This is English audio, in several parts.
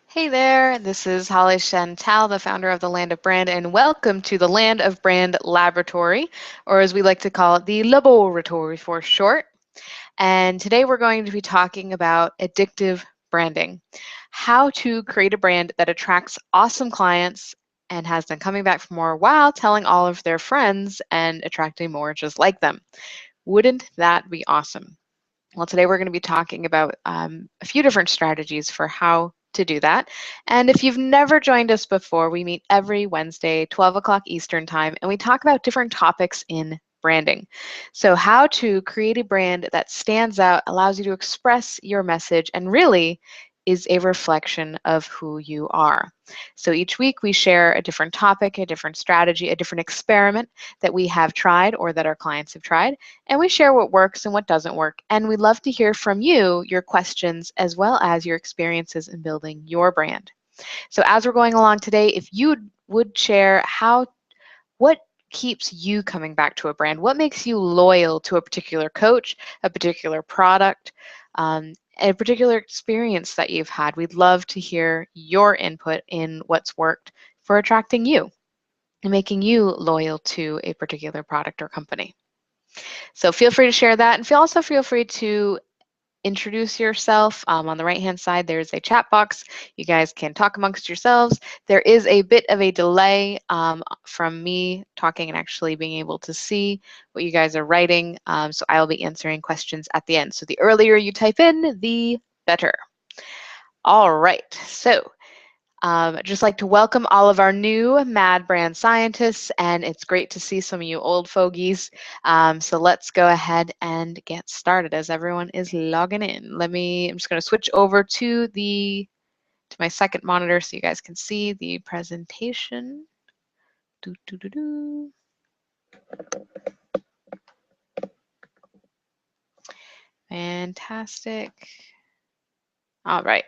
Hey there, this is Holly Chantal, the founder of the Land of Brand, and welcome to the Land of Brand Laboratory, or as we like to call it, the LOBoratory for short. And today we're going to be talking about addictive branding, how to create a brand that attracts awesome clients and has them coming back for more while telling all of their friends and attracting more just like them. Wouldn't that be awesome? Well, today we're going to be talking about a few different strategies for how to do that. And if you've never joined us before, we meet every Wednesday, 12 o'clock Eastern time, and we talk about different topics in branding. So how to create a brand that stands out, allows you to express your message, and really is a reflection of who you are. So each week we share a different topic, a different strategy, a different experiment that we have tried or that our clients have tried, and we share what works and what doesn't work. And we'd love to hear from you, your questions, as well as your experiences in building your brand. So as we're going along today, if you would share what keeps you coming back to a brand, what makes you loyal to a particular coach, a particular product, a particular experience that you've had. We'd love to hear your input in what's worked for attracting you and making you loyal to a particular product or company. So feel free to share that, and also feel free to introduce yourself. On the right-hand side, there's a chat box. You guys can talk amongst yourselves. There is a bit of a delay from me talking and actually being able to see what you guys are writing. So I'll be answering questions at the end. So the earlier you type in, the better. All right, so I'd just like to welcome all of our new Mad Brand scientists, and it's great to see some of you old fogies. So let's go ahead and get started as everyone is logging in. I'm just going to switch over to my second monitor so you guys can see the presentation. Fantastic. All right.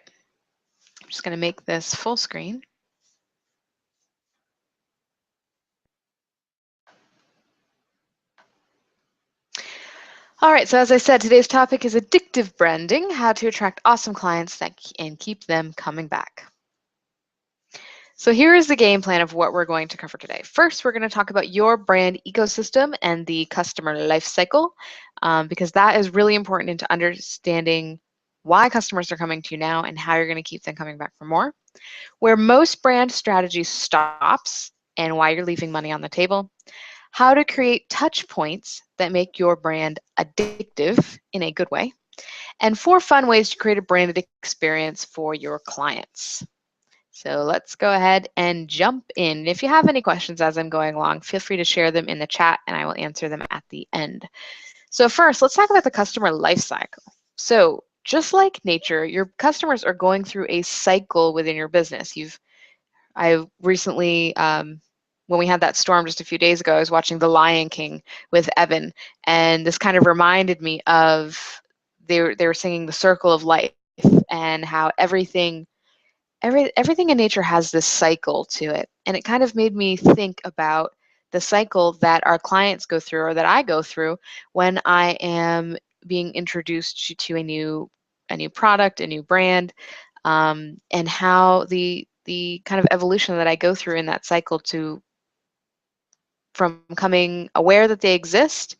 I'm just going to make this full screen. All right, so as I said, today's topic is addictive branding, how to attract awesome clients and keep them coming back. So here is the game plan of what we're going to cover today. First, we're going to talk about your brand ecosystem and the customer life cycle, because that is really important into understanding why customers are coming to you now and how you're going to keep them coming back for more. Where most brand strategy stops and why you're leaving money on the table. How to create touch points that make your brand addictive in a good way. And 4 fun ways to create a branded experience for your clients. So let's go ahead and jump in. If you have any questions as I'm going along, feel free to share them in the chat and I will answer them at the end. So first, let's talk about the customer life cycle. So just like nature, your customers are going through a cycle within your business. I recently, when we had that storm just a few days ago, I was watching The Lion King with Evan, and this kind of reminded me of they were singing the circle of life and how everything in nature has this cycle to it. And it kind of made me think about the cycle that our clients go through or that I go through when I am being introduced to a new product, a new brand, and how the kind of evolution that I go through in that cycle from becoming aware that they exist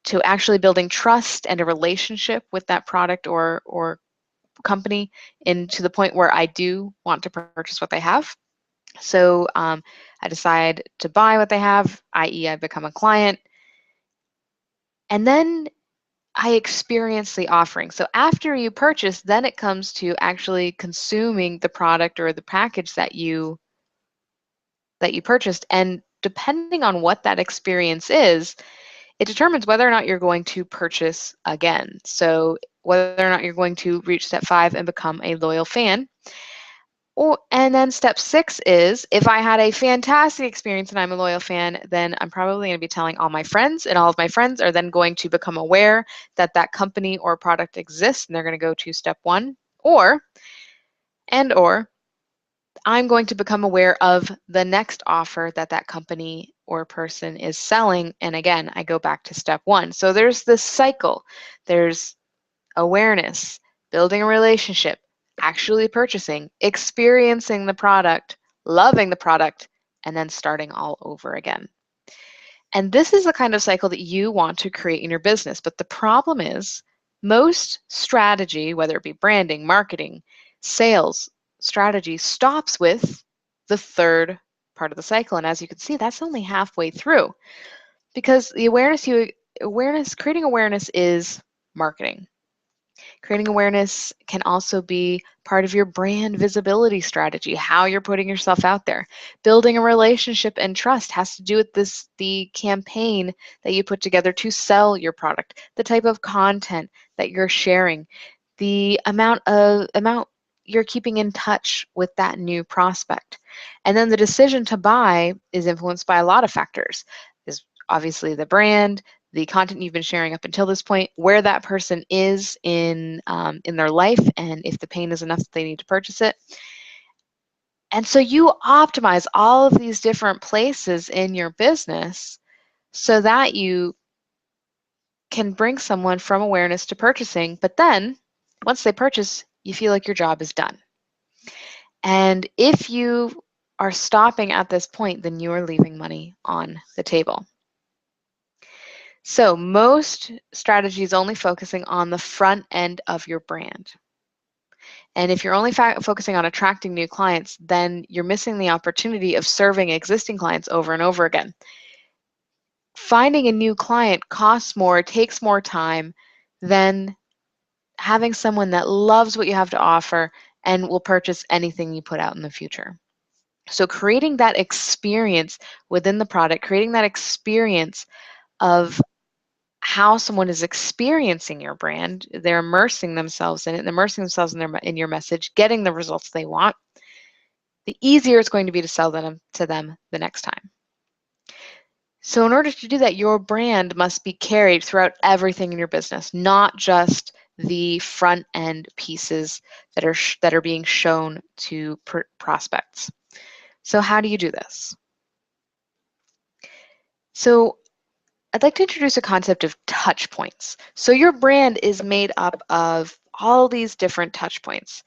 to actually building trust and a relationship with that product or company, and to the point where I do want to purchase what they have. So I decide to buy what they have, i.e. I become a client, and then I experience the offering. So after you purchase, then it comes to actually consuming the product or the package that you purchased. And depending on what that experience is, it determines whether or not you're going to purchase again. So whether or not you're going to reach step 5 and become a loyal fan. And then step 6 is, if I had a fantastic experience and I'm a loyal fan, then I'm probably going to be telling all my friends, and all of my friends are then going to become aware that that company or product exists, and they're going to go to step 1, or I'm going to become aware of the next offer that that company or person is selling, and again, I go back to step 1. So there's this cycle. There's awareness, building a relationship, actually purchasing, experiencing the product, loving the product, and then starting all over again. And this is the kind of cycle that you want to create in your business. But the problem is most strategy, whether it be branding, marketing, sales strategy, stops with the third part of the cycle. And as you can see, that's only halfway through because the creating awareness is marketing. Creating awareness can also be part of your brand visibility strategy, how you're putting yourself out there. Building a relationship and trust has to do with the campaign that you put together to sell your product, the type of content that you're sharing, the amount you're keeping in touch with that new prospect. And then the decision to buy is influenced by a lot of factors. Is obviously the brand, the content you've been sharing up until this point, where that person is in their life, and if the pain is enough that they need to purchase it. And so you optimize all of these different places in your business so that you can bring someone from awareness to purchasing, but then once they purchase, you feel like your job is done. And if you are stopping at this point, then you are leaving money on the table. So most strategies only focusing on the front end of your brand. And if you're only focusing on attracting new clients, then you're missing the opportunity of serving existing clients over and over again. Finding a new client costs more, takes more time than having someone that loves what you have to offer and will purchase anything you put out in the future. So creating that experience within the product, creating that experience of how someone is experiencing your brand, they're immersing themselves in it, immersing themselves in your message, getting the results they want, the easier it's going to be to sell them to them the next time. So in order to do that, your brand must be carried throughout everything in your business, not just the front end pieces that are being shown to prospects. So how do you do this? So I'd like to introduce a concept of touch points. So your brand is made up of all these different touch points,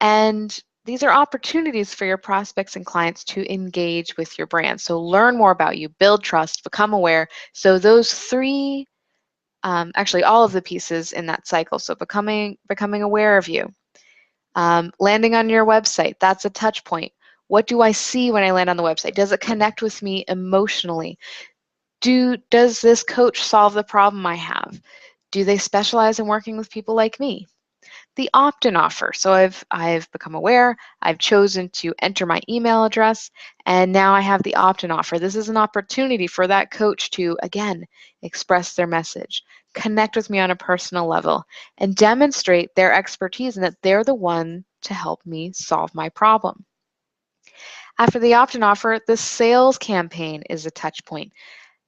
and these are opportunities for your prospects and clients to engage with your brand. So learn more about you, build trust, become aware. So those three, actually all of the pieces in that cycle. So becoming aware of you, landing on your website, that's a touch point. What do I see when I land on the website? Does it connect with me emotionally? Does this coach solve the problem I have? Do they specialize in working with people like me? The opt-in offer. So I've become aware, I've chosen to enter my email address, and now I have the opt-in offer. This is an opportunity for that coach to, again, express their message, connect with me on a personal level, and demonstrate their expertise and that they're the one to help me solve my problem. After the opt-in offer, the sales campaign is a touch point.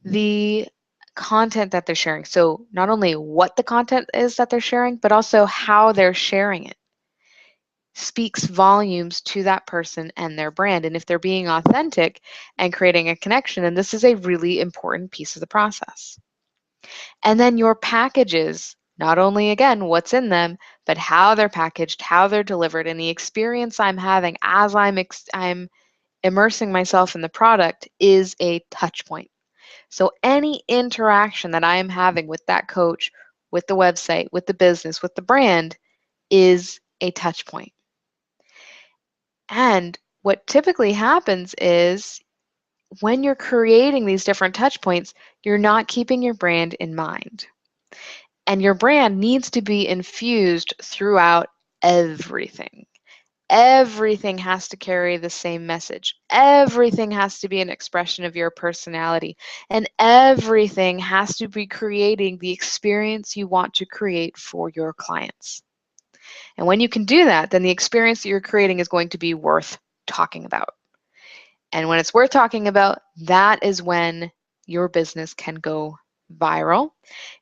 The content that they're sharing. So not only what the content is that they're sharing, but also how they're sharing it speaks volumes to that person and their brand. And if they're being authentic and creating a connection, then this is a really important piece of the process. And then your packages, not only again what's in them, but how they're packaged, how they're delivered, and the experience I'm having as I'm immersing myself in the product is a touch point. So any interaction that I am having with that coach, with the website, with the business, with the brand is a touch point. And what typically happens is when you're creating these different touch points, you're not keeping your brand in mind. And your brand needs to be infused throughout everything. Everything has to carry the same message. Everything has to be an expression of your personality. And everything has to be creating the experience you want to create for your clients. And when you can do that, then the experience that you're creating is going to be worth talking about. And when it's worth talking about, that is when your business can go viral.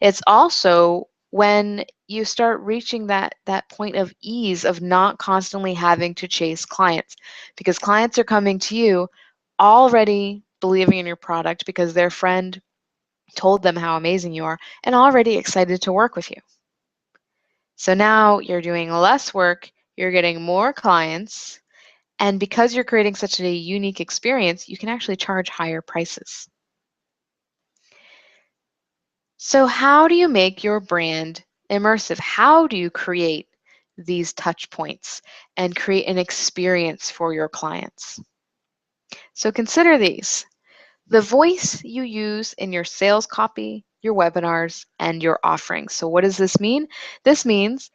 It's also when you start reaching that point of ease of not constantly having to chase clients, because clients are coming to you already believing in your product because their friend told them how amazing you are and already excited to work with you. So now you're doing less work, you're getting more clients, and because you're creating such a unique experience, you can actually charge higher prices. So how do you make your brand immersive? How do you create these touch points and create an experience for your clients? So consider these: the voice you use in your sales copy, your webinars, and your offerings. So what does this mean? This means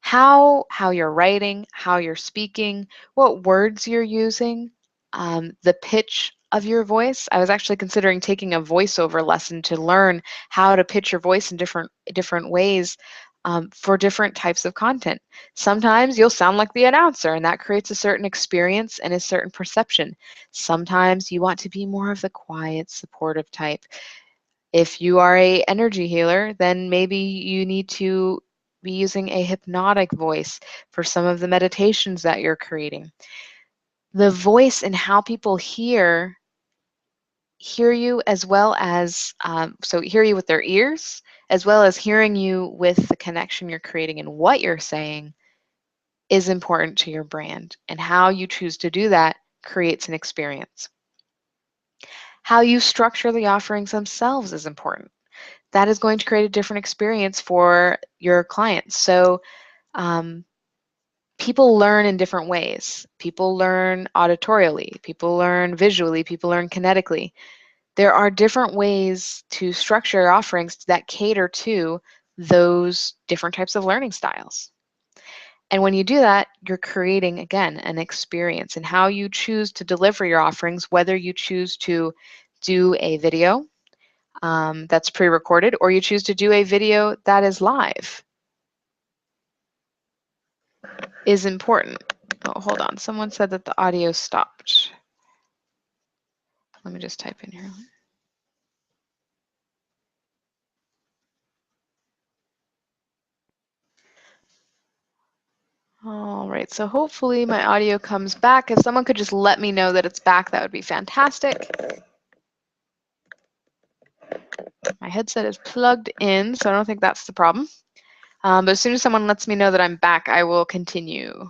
how you're writing, how you're speaking, what words you're using, the pitch of your voice. I was actually considering taking a voiceover lesson to learn how to pitch your voice in different ways for different types of content. Sometimes you'll sound like the announcer, and that creates a certain experience and a certain perception. Sometimes you want to be more of the quiet, supportive type. If you are a energy healer, then maybe you need to be using a hypnotic voice for some of the meditations that you're creating. The voice and how people hear you, as well as so hear you with their ears, as well as hearing you with the connection you're creating and what you're saying, is important to your brand. And how you choose to do that creates an experience. How you structure the offerings themselves is important. That is going to create a different experience for your clients. So people learn in different ways. People learn auditorially, people learn visually, people learn kinetically. There are different ways to structure offerings that cater to those different types of learning styles. And when you do that, you're creating, again, an experience in how you choose to deliver your offerings, whether you choose to do a video that's pre-recorded, or you choose to do a video that is live, is important. Oh, hold on. Someone said that the audio stopped. Let me just type in here. All right, so hopefully my audio comes back. If someone could just let me know that it's back, that would be fantastic. My headset is plugged in, so I don't think that's the problem. But as soon as someone lets me know that I'm back, I will continue.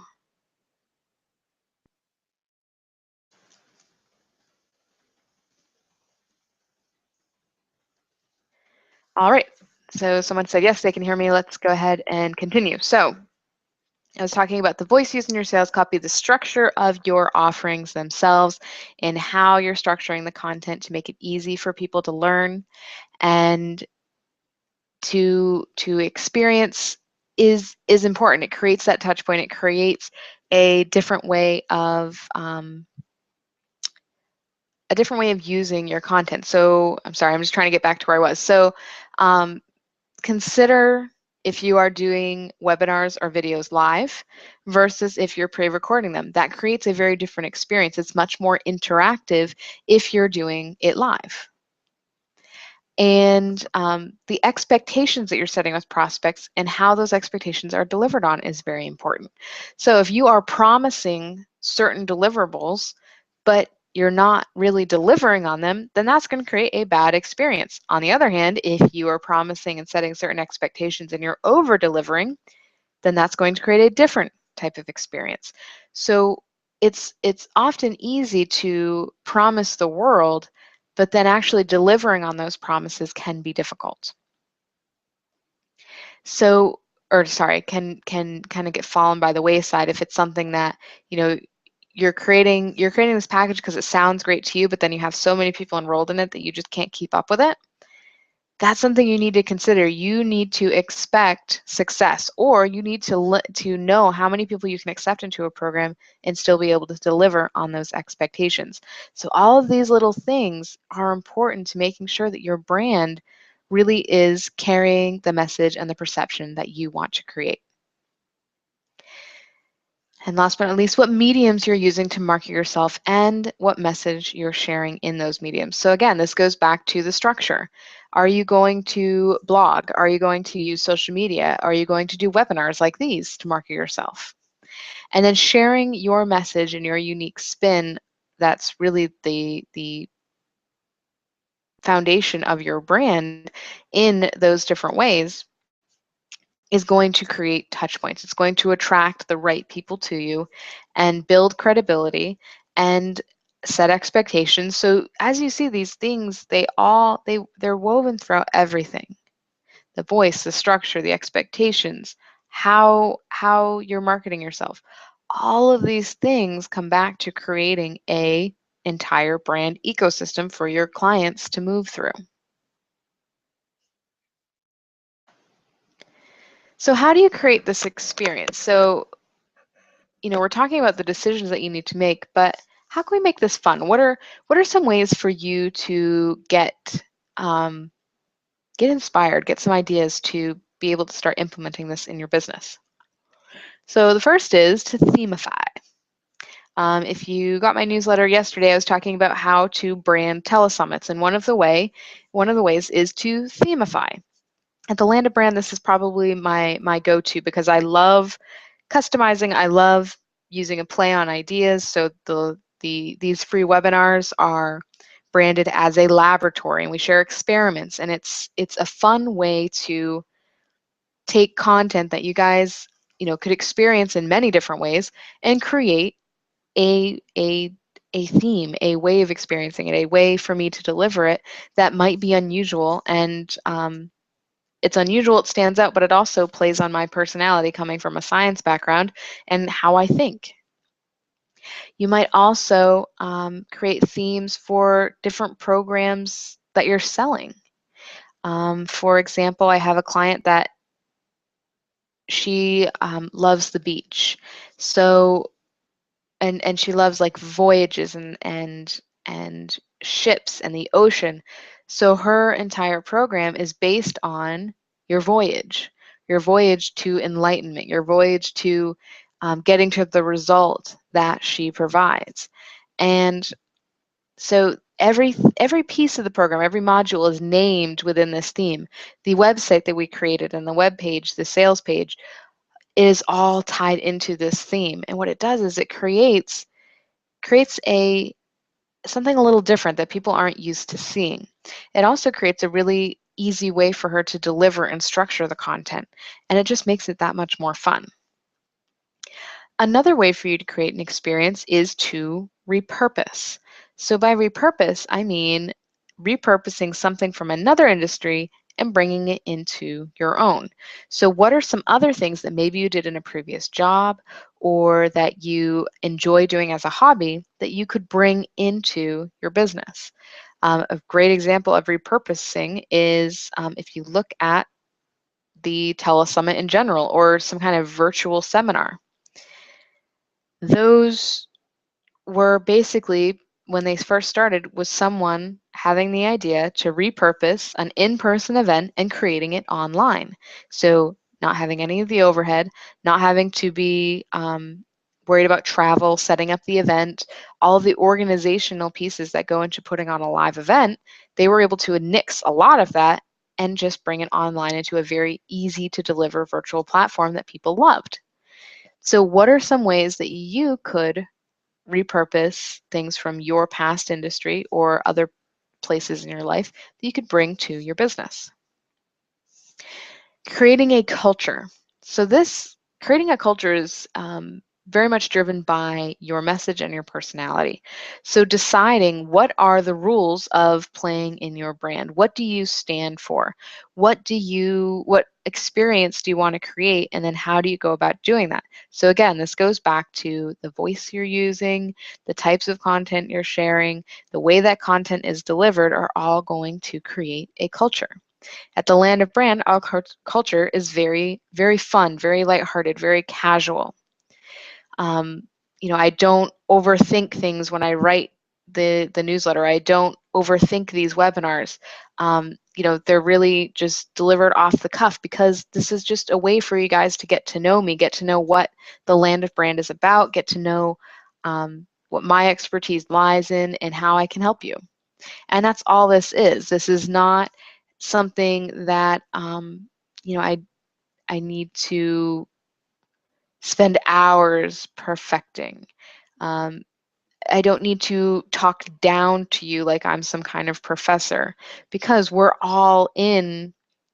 All right, so someone said yes, they can hear me. Let's go ahead and continue. So I was talking about the voice used in your sales copy, the structure of your offerings themselves, and how you're structuring the content to make it easy for people to learn and to experience is important. It creates that touch point. It creates a different way of using your content. So I'm sorry, I'm just trying to get back to where I was. So consider if you are doing webinars or videos live versus if you're pre-recording them. That creates a very different experience. It's much more interactive if you're doing it live. And the expectations that you're setting with prospects and how those expectations are delivered on is very important. So if you are promising certain deliverables, but you're not really delivering on them, then that's going to create a bad experience. On the other hand, if you are promising and setting certain expectations and you're over delivering, then that's going to create a different type of experience. So it's often easy to promise the world, but then actually delivering on those promises can be difficult. So, or sorry, can kind of get fallen by the wayside if it's something that, you know, you're creating this package because it sounds great to you, but then you have so many people enrolled in it that you just can't keep up with it. That's something you need to consider. You need to expect success, or you need to know how many people you can accept into a program and still be able to deliver on those expectations. So all of these little things are important to making sure that your brand really is carrying the message and the perception that you want to create. And last but not least, what mediums you're using to market yourself and what message you're sharing in those mediums. So again, this goes back to the structure. Are you going to blog? Are you going to use social media? Are you going to do webinars like these to market yourself? And then sharing your message and your unique spin, that's really the foundation of your brand in those different ways, is going to create touch points. It's going to attract the right people to you and build credibility and set expectations. So as you see these things, they're woven throughout everything. The voice, the structure, the expectations, how you're marketing yourself. All of these things come back to creating a entire brand ecosystem for your clients to move through. So how do you create this experience? So, we're talking about the decisions that you need to make, but how can we make this fun? What are some ways for you to get inspired, get some ideas to be able to start implementing this in your business? So the first is to themify. If you got my newsletter yesterday, I was talking about how to brand telesummits, and one of the ways is to themify. At the Land of Brand, this is probably my go-to because I love customizing. I love using a play on ideas. So these free webinars are branded as a laboratory, and we share experiments, and it's a fun way to take content that you guys could experience in many different ways and create a theme, a way of experiencing it, a way for me to deliver it that might be unusual. And it's unusual, it stands out, but it also plays on my personality coming from a science background and how I think. You might also create themes for different programs that you're selling. For example, I have a client that she loves the beach. So and she loves like voyages and ships and the ocean. So her entire program is based on your voyage to enlightenment, your voyage to getting to the result that she provides. And so every piece of the program, every module is named within this theme. The website that we created and the web page, the sales page, is all tied into this theme. And what it does is it creates something a little different that people aren't used to seeing. It also creates a really easy way for her to deliver and structure the content, and it just makes it that much more fun. Another way for you to create an experience is to repurpose. So by repurpose, I mean repurposing something from another industry and bringing it into your own. So what are some other things that maybe you did in a previous job or that you enjoy doing as a hobby that you could bring into your business? A great example of repurposing is if you look at the telesummit in general or some kind of virtual seminar. Those were basically, when they first started, was someone having the idea to repurpose an in-person event and creating it online. So not having any of the overhead, not having to be worried about travel, setting up the event, all of the organizational pieces that go into putting on a live event, they were able to nix a lot of that and just bring it online into a very easy to deliver virtual platform that people loved. So what are some ways that you could repurpose things from your past industry or other places in your life that you could bring to your business? Creating a culture. So creating a culture is very much driven by your message and your personality. So deciding what are the rules of playing in your brand. What do you stand for? What experience do you want to create? And then how do you go about doing that? So again, this goes back to the voice you're using, the types of content you're sharing, the way that content is delivered are all going to create a culture. At the Land of Brand, our culture is very, very fun, very lighthearted, very casual. Um, I don't overthink things when I write the newsletter. I don't overthink these webinars. They're really just delivered off the cuff because this is just a way for you guys to get to know me, get to know what the Land of Brand is about, get to know what my expertise lies in and how I can help you. And that's all this is. This is not something that I need to spend hours perfecting. Um, I don't need to talk down to you like I'm some kind of professor because we're all in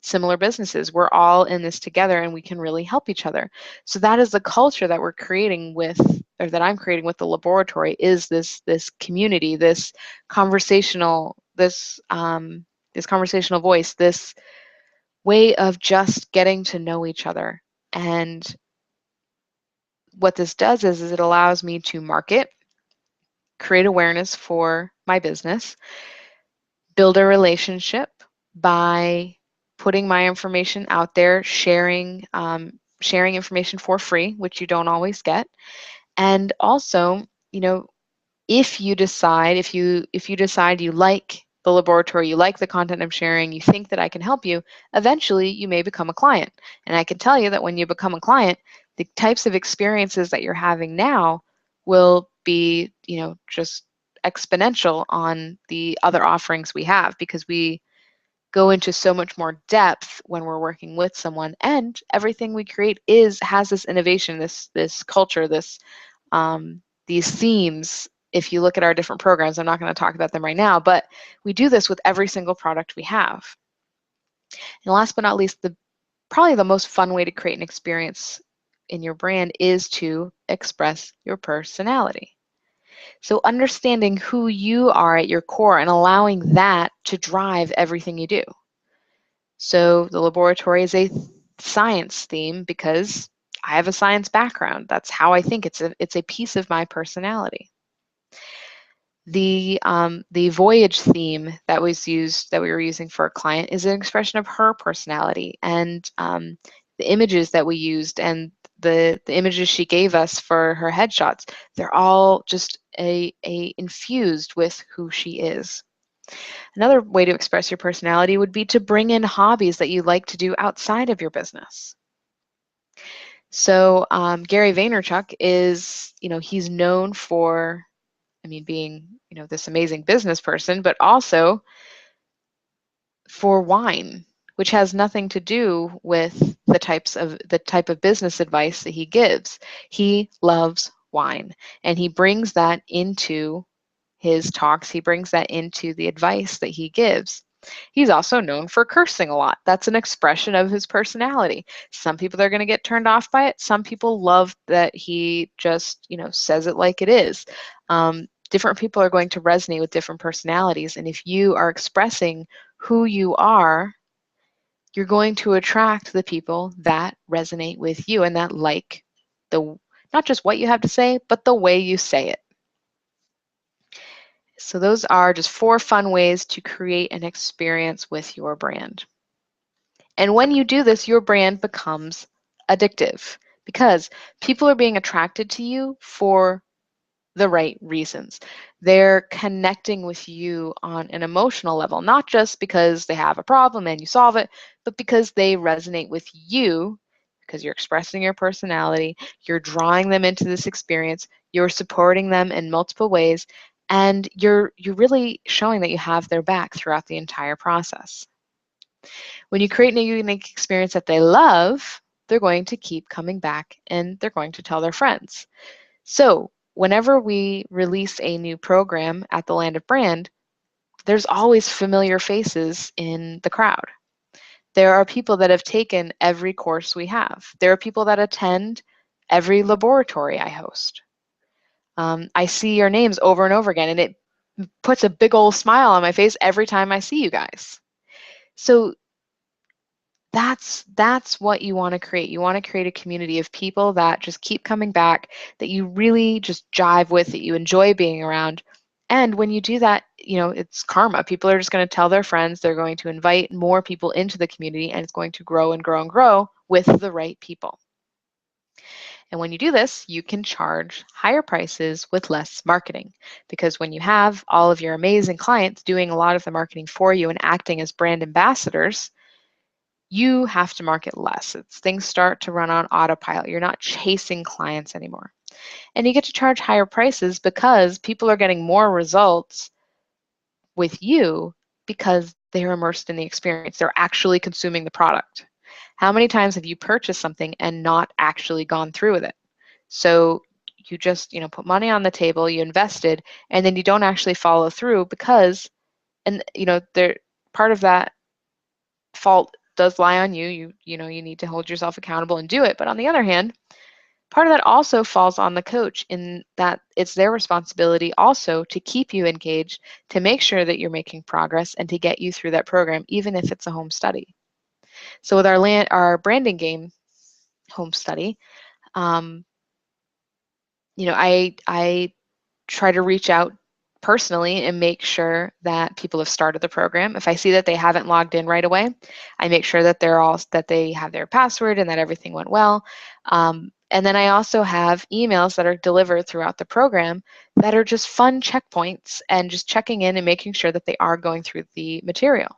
similar businesses. We're all in this together and we can really help each other. So that is the culture that we're creating with, or that I'm creating with the LOBoratory, is this community, this conversational, this conversational voice, this way of just getting to know each other. And what this does is it allows me to market, create awareness for my business, build a relationship by putting my information out there, sharing information for free, which you don't always get. And also, you know, if you decide you like the LOBoratory, you like the content I'm sharing, you think that I can help you, eventually you may become a client. And I can tell you that when you become a client, the types of experiences that you're having now will be, you know, just exponential on the other offerings we have, because we go into so much more depth when we're working with someone, and everything we create has this innovation, this culture, these themes. If you look at our different programs, I'm not going to talk about them right now, but we do this with every single product we have. And last but not least, probably the most fun way to create an experience in your brand is to express your personality. So understanding who you are at your core and allowing that to drive everything you do. So the LOBoratory is a science theme because I have a science background. That's how I think. It's a piece of my personality. The voyage theme that we were using for a client is an expression of her personality, and the images that we used and the images she gave us for her headshots, they're all just a infused with who she is. Another way to express your personality would be to bring in hobbies that you like to do outside of your business. So Gary Vaynerchuk is, you know, he's known for, I mean, being, you know, this amazing business person, but also for wine, which has nothing to do with the type of business advice that he gives. He loves wine, and he brings that into his talks. He brings that into the advice that he gives. He's also known for cursing a lot. That's an expression of his personality. Some people are going to get turned off by it. Some people love that he just, you know, says it like it is. Different people are going to resonate with different personalities. And if you are expressing who you are, you're going to attract the people that resonate with you and that like not just what you have to say, but the way you say it. So those are just 4 fun ways to create an experience with your brand. And when you do this, your brand becomes addictive because people are being attracted to you for the right reasons. They're connecting with you on an emotional level, not just because they have a problem and you solve it, but because they resonate with you, because you're expressing your personality, you're drawing them into this experience, you're supporting them in multiple ways, and you're really showing that you have their back throughout the entire process. When you create a unique experience that they love, they're going to keep coming back and they're going to tell their friends. So whenever we release a new program at the Land of Brand, there's always familiar faces in the crowd. There are people that have taken every course we have. There are people that attend every LOBoratory I host. I see your names over and over again, and it puts a big old smile on my face every time I see you guys. So that's what you want to create. You want to create a community of people that just keep coming back, that you really just jive with, that you enjoy being around. And when you do that, you know, it's karma. People are just going to tell their friends. They're going to invite more people into the community, and it's going to grow and grow and grow with the right people. And when you do this, you can charge higher prices with less marketing, because when you have all of your amazing clients doing a lot of the marketing for you and acting as brand ambassadors, you have to market less. Things start to run on autopilot. You're not chasing clients anymore. And you get to charge higher prices because people are getting more results with you because they're immersed in the experience. They're actually consuming the product. How many times have you purchased something and not actually gone through with it? So you just, you know, put money on the table, you invested, and then you don't actually follow through because, and you know, part of that fault does lie on you. You know, you need to hold yourself accountable and do it. But on the other hand, part of that also falls on the coach in that it's their responsibility also to keep you engaged, to make sure that you're making progress and to get you through that program, even if it's a home study. So with our branding game home study, you know, I try to reach out personally and make sure that people have started the program. If I see that they haven't logged in right away, I make sure that they have their password and that everything went well. And then I also have emails that are delivered throughout the program that are just fun checkpoints and just checking in and making sure that they are going through the material.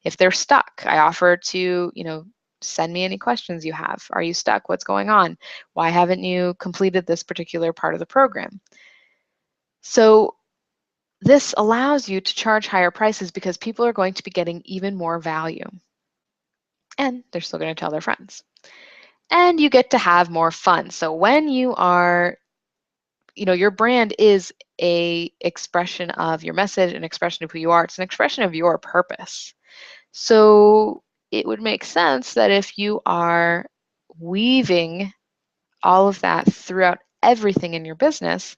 If they're stuck, I offer to, you know, send me any questions you have. Are you stuck? What's going on? Why haven't you completed this particular part of the program? So this allows you to charge higher prices because people are going to be getting even more value. And they're still going to tell their friends. And you get to have more fun. So when you are, you know, your brand is a expression of your message, an expression of who you are. It's an expression of your purpose. So it would make sense that if you are weaving all of that throughout everything in your business,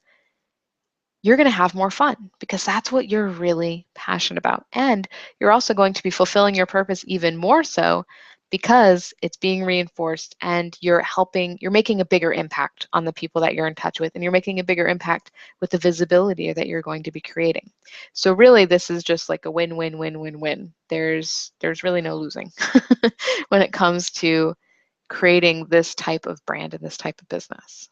you're going to have more fun because that's what you're really passionate about. And you're also going to be fulfilling your purpose even more so because it's being reinforced and you're making a bigger impact on the people that you're in touch with, and you're making a bigger impact with the visibility that you're going to be creating. So really, this is just like a win-win-win-win-win. There's really no losing when it comes to creating this type of brand and this type of business.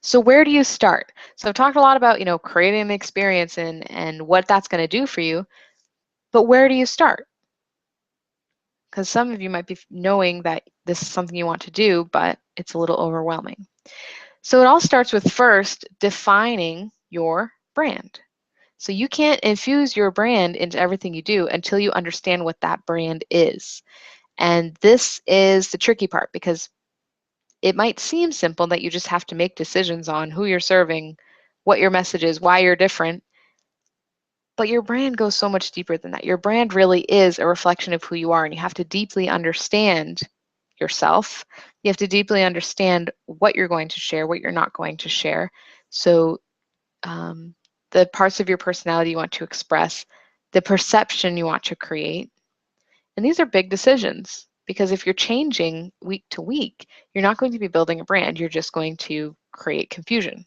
So where do you start? So I've talked a lot about, you know, creating an experience and what that's going to do for you, but where do you start? Because some of you might be knowing that this is something you want to do, but it's a little overwhelming. So it all starts with first defining your brand. So you can't infuse your brand into everything you do until you understand what that brand is. And this is the tricky part because it might seem simple that you just have to make decisions on who you're serving, what your message is, why you're different, but your brand goes so much deeper than that. Your brand really is a reflection of who you are, and you have to deeply understand yourself. You have to deeply understand what you're going to share, what you're not going to share. So the parts of your personality you want to express, the perception you want to create, and these are big decisions. Because if you're changing week to week, you're not going to be building a brand, you're just going to create confusion.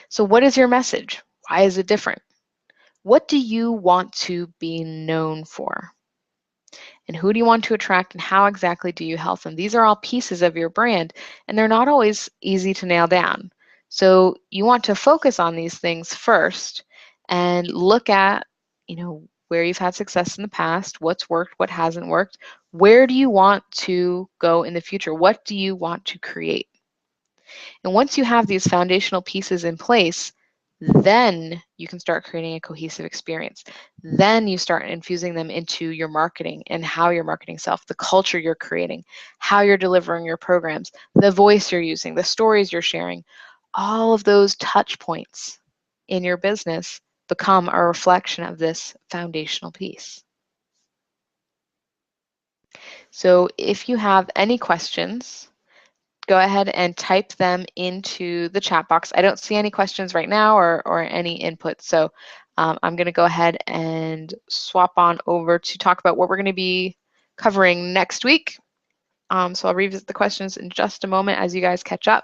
So what is your message? Why is it different? What do you want to be known for? And who do you want to attract and how exactly do you help them? These are all pieces of your brand and they're not always easy to nail down. So you want to focus on these things first and look at, you know, where you've had success in the past, what's worked, what hasn't worked, where do you want to go in the future? What do you want to create? And once you have these foundational pieces in place, then you can start creating a cohesive experience. Then you start infusing them into your marketing and how you're marketing self, the culture you're creating, how you're delivering your programs, the voice you're using, the stories you're sharing. All of those touch points in your business become a reflection of this foundational piece. So if you have any questions, go ahead and type them into the chat box. I don't see any questions right now or any input, so I'm going to go ahead and swap on over to talk about what we're going to be covering next week. So I'll revisit the questions in just a moment as you guys catch up.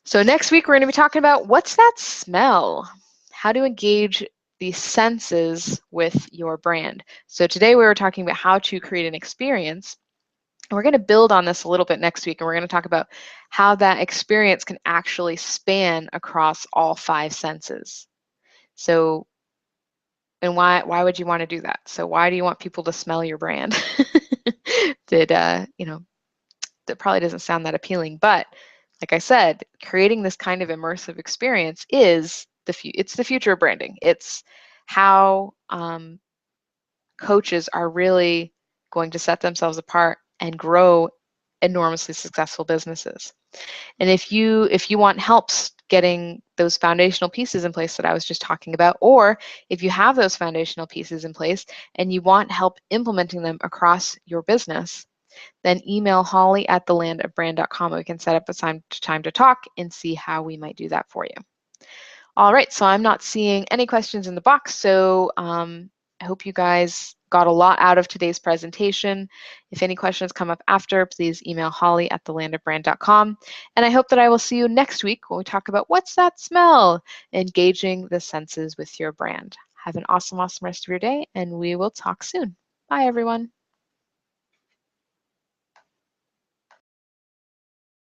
So next week we're going to be talking about what's that smell? How to engage the senses with your brand. So today we were talking about how to create an experience. We're going to build on this a little bit next week, and we're going to talk about how that experience can actually span across all 5 senses. So, and why would you want to do that? So why do you want people to smell your brand? You know, that probably doesn't sound that appealing, but like I said, creating this kind of immersive experience is it's the future of branding. It's how coaches are really going to set themselves apart and grow enormously successful businesses. And if you want help getting those foundational pieces in place that I was just talking about, or if you have those foundational pieces in place and you want help implementing them across your business, then email Holly at thelandofbrand.com. We can set up a time to talk and see how we might do that for you. All right, so I'm not seeing any questions in the box, so I hope you guys got a lot out of today's presentation. If any questions come up after, please email Holly at thelandofbrand.com. And I hope that I will see you next week when we talk about what's that smell, engaging the senses with your brand. Have an awesome, awesome rest of your day, and we will talk soon. Bye, everyone.